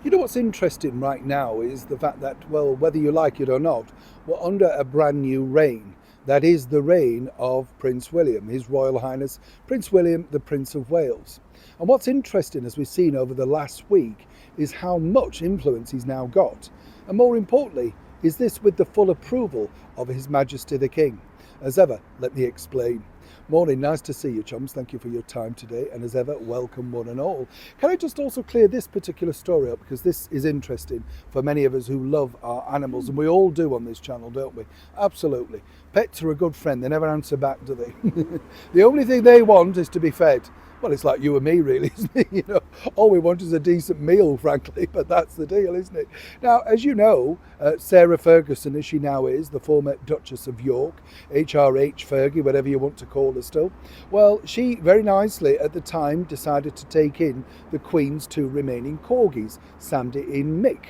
You know what's interesting right now is the fact that, well, whether you like it or not, we're under a brand new reign. That is the reign of Prince William, His Royal Highness Prince William, the Prince of Wales. And what's interesting, as we've seen over the last week, is how much influence he's now got. And more importantly, is this with the full approval of His Majesty the King? As ever, let me explain. Morning, nice to see you, chums. Thank you for your time today, and as ever, welcome one and all. Can I just also clear this particular story up, because this is interesting for many of us who love our animals, and we all do on this channel, don't we? Absolutely. Pets are a good friend. They never answer back, do they? The only thing they want is to be fed. Well, it's like you and me, really, isn't it? You know, all we want is a decent meal, frankly, but that's the deal, isn't it? Now, as you know, Sarah Ferguson, as she now is, the former Duchess of York, HRH Fergie, whatever you want to call her still, well, she very nicely at the time decided to take in the Queen's two remaining corgis, Sandy and Mick.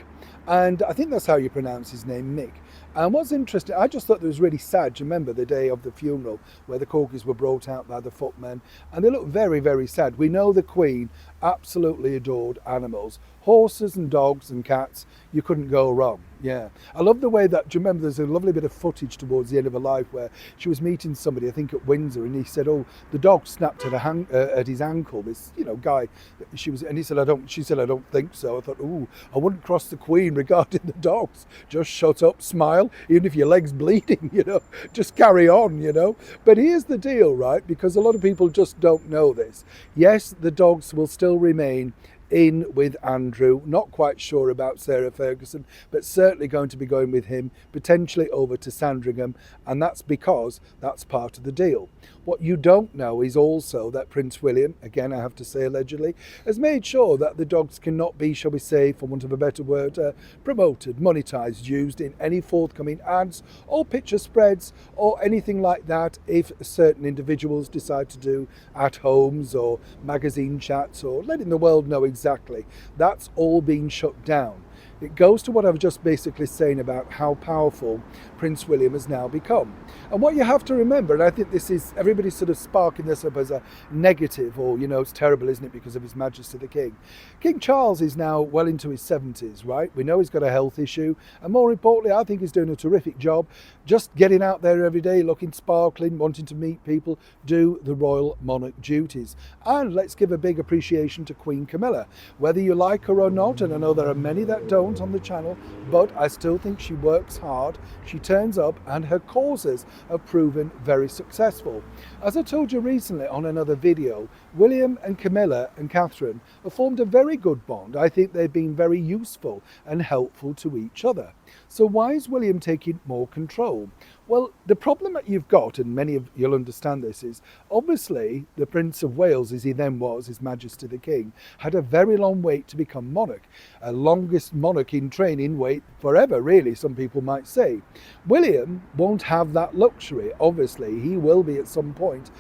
And I think that's how you pronounce his name, Mick. And what's interesting, I just thought it was really sad. Do you remember the day of the funeral where the corgis were brought out by the footmen? And they looked very, very sad. We know the Queen absolutely adored animals. Horses and dogs and cats, you couldn't go wrong. Yeah. I love the way that, do you remember there's a lovely bit of footage towards the end of her life where she was meeting somebody, I think at Windsor, and he said, oh, the dog snapped at his ankle, this, you know, guy. And he said, she said, I don't think so. I thought, ooh, I wouldn't cross the Queen regarding the dogs. Just shut up, smile, even if your leg's bleeding, you know, just carry on, you know. But here's the deal, right? Because a lot of people just don't know this. Yes, the dogs will still remain in with Andrew, not quite sure about Sarah Ferguson, but certainly going to be going with him, potentially over to Sandringham, and that's because that's part of the deal. What you don't know is also that Prince William, again I have to say allegedly, has made sure that the dogs cannot be, shall we say, for want of a better word, promoted, monetised, used in any forthcoming ads or picture spreads or anything like that if certain individuals decide to do at homes or magazine chats or letting the world know exactly. That's all been shut down. It goes to what I was just basically saying about how powerful Prince William has now become. And what you have to remember, and I think this is, everybody's sort of sparking this up as a negative, or, you know, it's terrible, isn't it, because of His Majesty the King. King Charles is now well into his 70s, right? We know he's got a health issue, and more importantly, I think he's doing a terrific job, just getting out there every day, looking sparkling, wanting to meet people, do the royal monarch duties. And let's give a big appreciation to Queen Camilla. Whether you like her or not, and I know there are many that don't on the channel, but I still think she works hard, she turns up, and her causes have proven very successful. As I told you recently on another video, William and Camilla and Catherine have formed a very good bond. I think they've been very useful and helpful to each other. So why is William taking more control? Well, the problem that you've got, and many of you'll understand this, is obviously the Prince of Wales, as he then was, His Majesty the King, had a very long wait to become monarch. A longest monarch in training wait forever, really, some people might say. William won't have that luxury. Obviously, he will be at some point,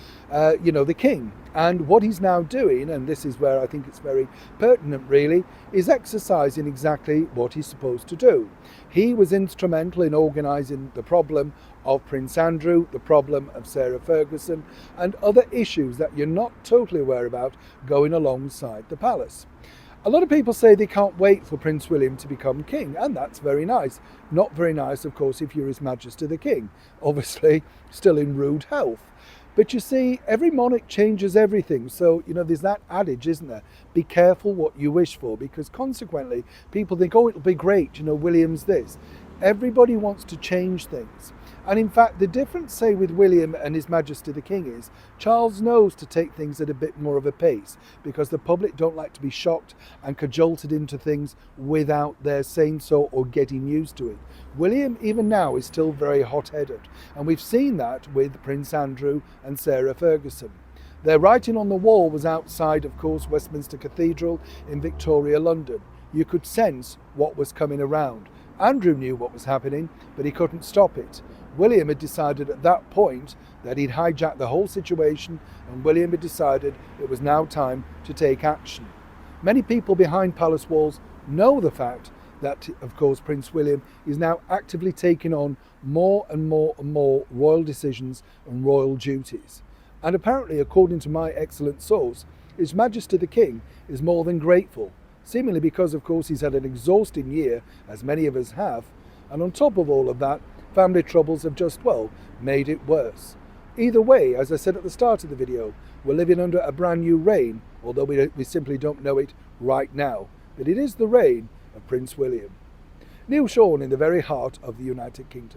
you know, the king. And what he's now doing, and this is where I think it's very pertinent really, is exercising exactly what he's supposed to do. He was instrumental in organising the problem of Prince Andrew, the problem of Sarah Ferguson, and other issues that you're not totally aware about going alongside the palace. A lot of people say they can't wait for Prince William to become king, and that's very nice. Not very nice, of course, if you're His Majesty the King, obviously still in rude health. But you see, every monarch changes everything. So, you know, there's that adage, isn't there? Be careful what you wish for, because consequently, people think, oh, it'll be great, you know, William's this. Everybody wants to change things. And in fact, the difference, say, with William and His Majesty the King is Charles knows to take things at a bit more of a pace, because the public don't like to be shocked and cajolted into things without their saying so or getting used to it. William, even now, is still very hot-headed. And we've seen that with Prince Andrew and Sarah Ferguson. Their writing on the wall was outside, of course, Westminster Cathedral in Victoria, London. You could sense what was coming around. Andrew knew what was happening, but he couldn't stop it. William had decided at that point that he'd hijacked the whole situation, and William had decided it was now time to take action. Many people behind palace walls know the fact that, of course, Prince William is now actively taking on more and more and more royal decisions and royal duties. And apparently, according to my excellent source, His Majesty the King is more than grateful. seemingly because, of course, he's had an exhausting year, as many of us have, and on top of all of that, family troubles have just, well, made it worse. Either way, as I said at the start of the video, we're living under a brand new reign, although we simply don't know it right now. But it is the reign of Prince William. Neil Sean in the very heart of the United Kingdom.